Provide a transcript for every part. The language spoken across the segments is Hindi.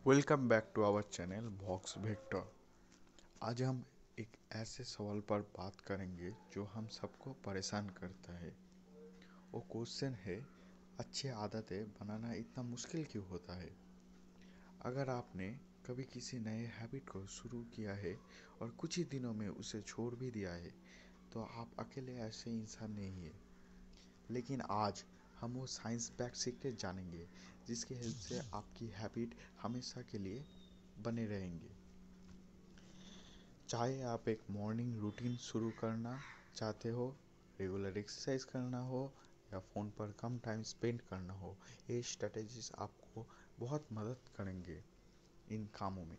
Welcome back to our channel box vector. आज हम एक ऐसे सवाल पर बात करेंगे जो हम सबको परेशान करता है। वो क्वेश्चन है, अच्छी आदतें बनाना इतना मुश्किल क्यों होता है। अगर आपने कभी किसी नए हैबिट को शुरू किया है और कुछ ही दिनों में उसे छोड़ भी दिया है, तो आप अकेले ऐसे इंसान नहीं है। लेकिन आज हम वो साइंस बैक सीक्रेट जानेंगे जिसकी हेल्प से आपकी हैबिट हमेशा के लिए बने रहेंगे। चाहे आप एक मॉर्निंग रूटीन शुरू करना चाहते हो, रेगुलर एक्सरसाइज करना हो या फ़ोन पर कम टाइम स्पेंड करना हो, ये स्ट्रेटजीज आपको बहुत मदद करेंगे इन कामों में।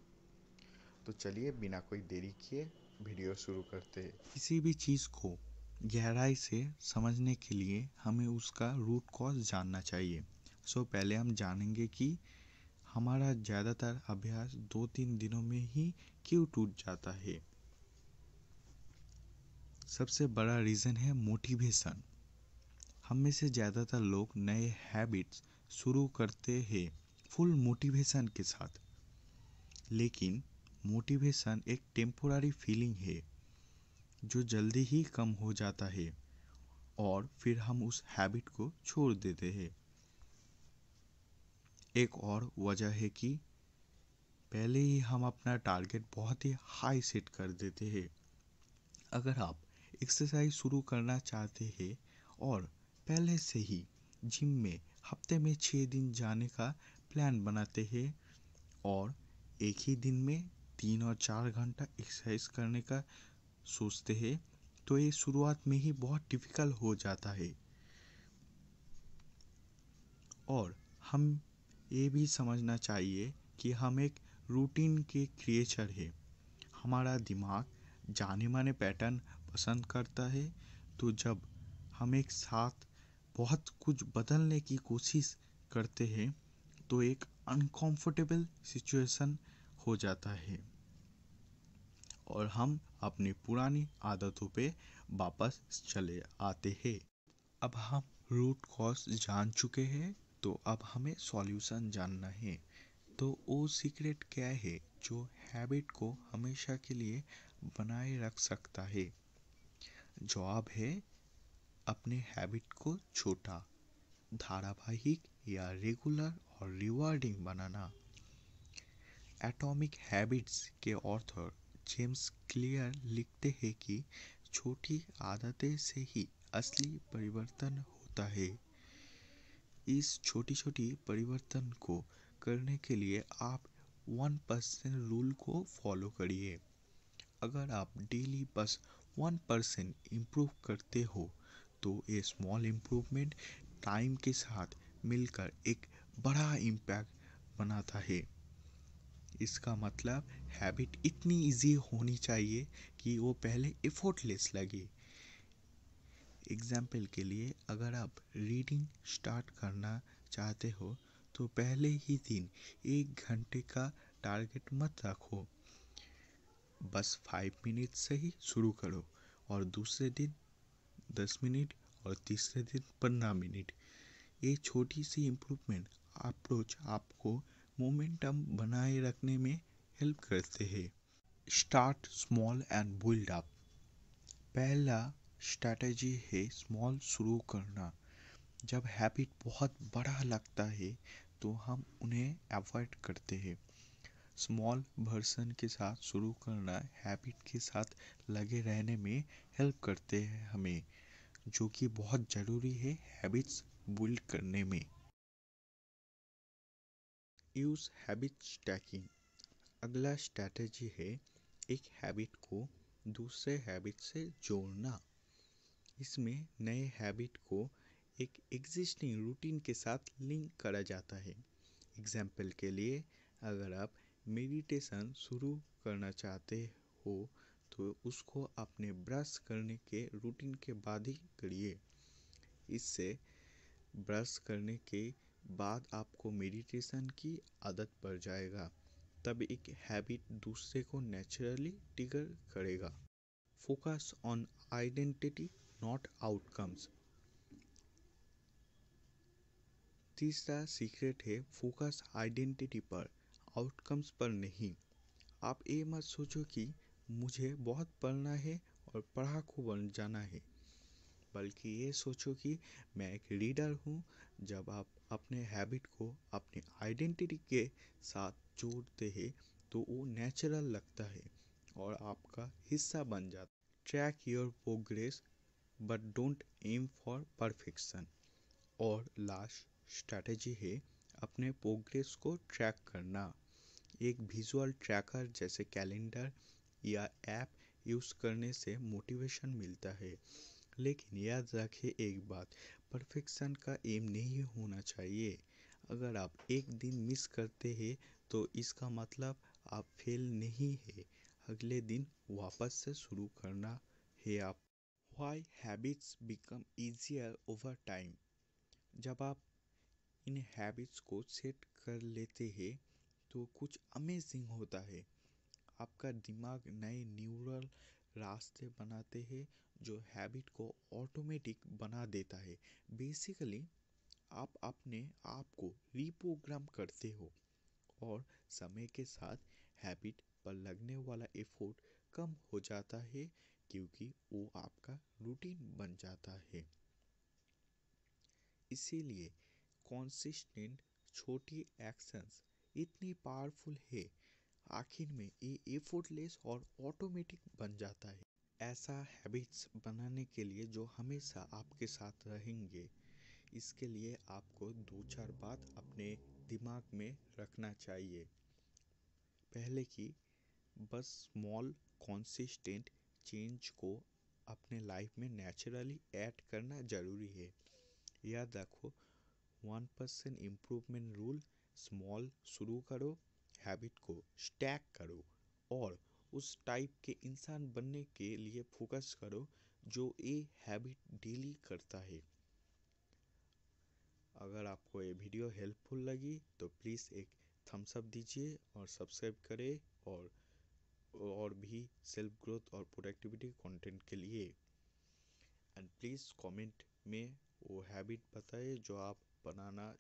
तो चलिए बिना कोई देरी किए वीडियो शुरू करते हैं। किसी भी चीज़ को गहराई से समझने के लिए हमें उसका रूट कॉज जानना चाहिए। पहले हम जानेंगे कि हमारा ज़्यादातर अभ्यास 2-3 दिनों में ही क्यों टूट जाता है। सबसे बड़ा रीज़न है मोटिवेशन। हम में से ज़्यादातर लोग नए हैबिट्स शुरू करते हैं फुल मोटिवेशन के साथ, लेकिन मोटिवेशन एक टेम्पोररी फीलिंग है जो जल्दी ही कम हो जाता है और फिर हम उस हैबिट को छोड़ देते हैं। एक और वजह है कि पहले ही हम अपना टारगेट बहुत ही हाई सेट कर देते हैं। अगर आप एक्सरसाइज शुरू करना चाहते हैं और पहले से ही जिम में हफ्ते में 6 दिन जाने का प्लान बनाते हैं और एक ही दिन में 3 और 4 घंटा एक्सरसाइज करने का सोचते हैं, तो ये शुरुआत में ही बहुत डिफ़िकल्ट हो जाता है। और हम ये भी समझना चाहिए कि हम एक रूटीन के क्रिएचर हैं। हमारा दिमाग जाने माने पैटर्न पसंद करता है, तो जब हम एक साथ बहुत कुछ बदलने की कोशिश करते हैं तो एक अनकंफर्टेबल सिचुएशन हो जाता है और हम अपनी पुरानी आदतों पे वापस चले आते हैं। अब हम रूट कॉज जान चुके हैं, तो अब हमें सॉल्यूशन जानना है। तो वो सीक्रेट क्या है जो हैबिट को हमेशा के लिए बनाए रख सकता है। जवाब है अपने हैबिट को छोटा, धारावाहिक या रेगुलर और रिवार्डिंग बनाना। एटॉमिक हैबिट्स के ऑथर जेम्स क्लियर लिखते हैं कि छोटी आदतें से ही असली परिवर्तन होता है। इस छोटी छोटी परिवर्तन को करने के लिए आप 1% रूल को फॉलो करिए। अगर आप डेली बस 1% इम्प्रूव करते हो, तो ये स्मॉल इम्प्रूवमेंट टाइम के साथ मिलकर एक बड़ा इम्पैक्ट बनाता है। इसका मतलब हैबिट इतनी इजी होनी चाहिए कि वो पहले एफर्टलेस लगे। एग्जाम्पल के लिए, अगर आप रीडिंग स्टार्ट करना चाहते हो तो पहले ही दिन 1 घंटे का टारगेट मत रखो, बस 5 मिनट से ही शुरू करो और दूसरे दिन 10 मिनट और तीसरे दिन 15 मिनट। ये छोटी सी इम्प्रूवमेंट अप्रोच आपको मोमेंटम बनाए रखने में हेल्प करते हैं। Start small and build up. पहला स्ट्रैटेजी है स्मॉल शुरू करना। जब हैबिट बहुत बड़ा लगता है तो हम उन्हें अवॉइड करते हैं। स्मॉल वर्जन के साथ शुरू करना हैबिट के साथ लगे रहने में हेल्प करते हैं हमें, जो कि बहुत ज़रूरी है हैबिट्स बिल्ड करने में। Use habit stacking. अगला स्ट्रैटेजी है एक हैबिट को दूसरे हैबिट से जोड़ना। इसमें नए हैबिट को एक एग्जिस्टिंग रूटीन के साथ लिंक करा जाता है। एग्जाम्पल के लिए, अगर आप मेडिटेशन शुरू करना चाहते हो तो उसको अपने ब्रश करने के रूटीन के बाद ही करिए। इससे ब्रश करने के बाद आपको मेडिटेशन की आदत पड़ जाएगा, तब एक हैबिट दूसरे को नेचुरली ट्रिगर करेगा। Focus on identity not outcomes. तीसरा सीक्रेट है फोकस आइडेंटिटी पर, आउटकम्स पर नहीं। आप ये मत सोचो कि मुझे बहुत पढ़ना है और पढ़ाकू बन जाना है, बल्कि ये सोचो कि मैं एक रीडर हूँ। जब आप अपने हैबिट को अपनी आइडेंटिटी के साथ जोड़ते हैं तो वो नेचुरल लगता है और आपका हिस्सा बन जाता है। Track your progress but don't aim for perfection. और लास्ट स्ट्रैटेजी है अपने प्रोग्रेस को ट्रैक करना। एक विजुअल ट्रैकर जैसे कैलेंडर या ऐप यूज़ करने से मोटिवेशन मिलता है, लेकिन याद रखें एक बात, परफेक्शन का एम नहीं होना चाहिए। अगर आप एक दिन मिस करते हैं तो इसका मतलब आप फेल नहीं है, अगले दिन वापस से शुरू करना है आप। Why habits become easier over time. जब आप इन हैबिट्स को सेट कर लेते हैं तो कुछ अमेजिंग होता है। आपका दिमाग नए न्यूरल रास्ते बनाते हैं जो हैबिट को ऑटोमेटिक बना देता है। बेसिकली आप अपने आप को रीप्रोग्राम करते हो और समय के साथ हैबिट पर लगने वाला एफर्ट कम हो जाता है क्योंकि वो आपका रूटीन बन जाता है। इसीलिए कंसिस्टेंट छोटी एक्शंस इतनी पावरफुल है, आखिर में ये एफर्टलेस और ऑटोमेटिक बन जाता है। ऐसा हैबिट्स बनाने के लिए जो हमेशा आपके साथ रहेंगे, इसके लिए आपको 2-4 बात अपने दिमाग में रखना चाहिए। पहले कि बस स्मॉल कंसिस्टेंट चेंज को अपने लाइफ में नेचुरली ऐड करना ज़रूरी है। याद रखो 1% इम्प्रूवमेंट रूल। स्मॉल शुरू करो, हैबिट को स्टैक करो और उस टाइप के इंसान बनने के लिए फोकस करो जो ये हैबिट डेली करता है। अगर आपको ये वीडियो हेल्पफुल लगी तो प्लीज़ एक थम्स अप दीजिए और सब्सक्राइब करें और भी सेल्फ ग्रोथ और प्रोडक्टिविटी कंटेंट के लिए। एंड प्लीज़ कमेंट में वो हैबिट बताइए जो आप बनाना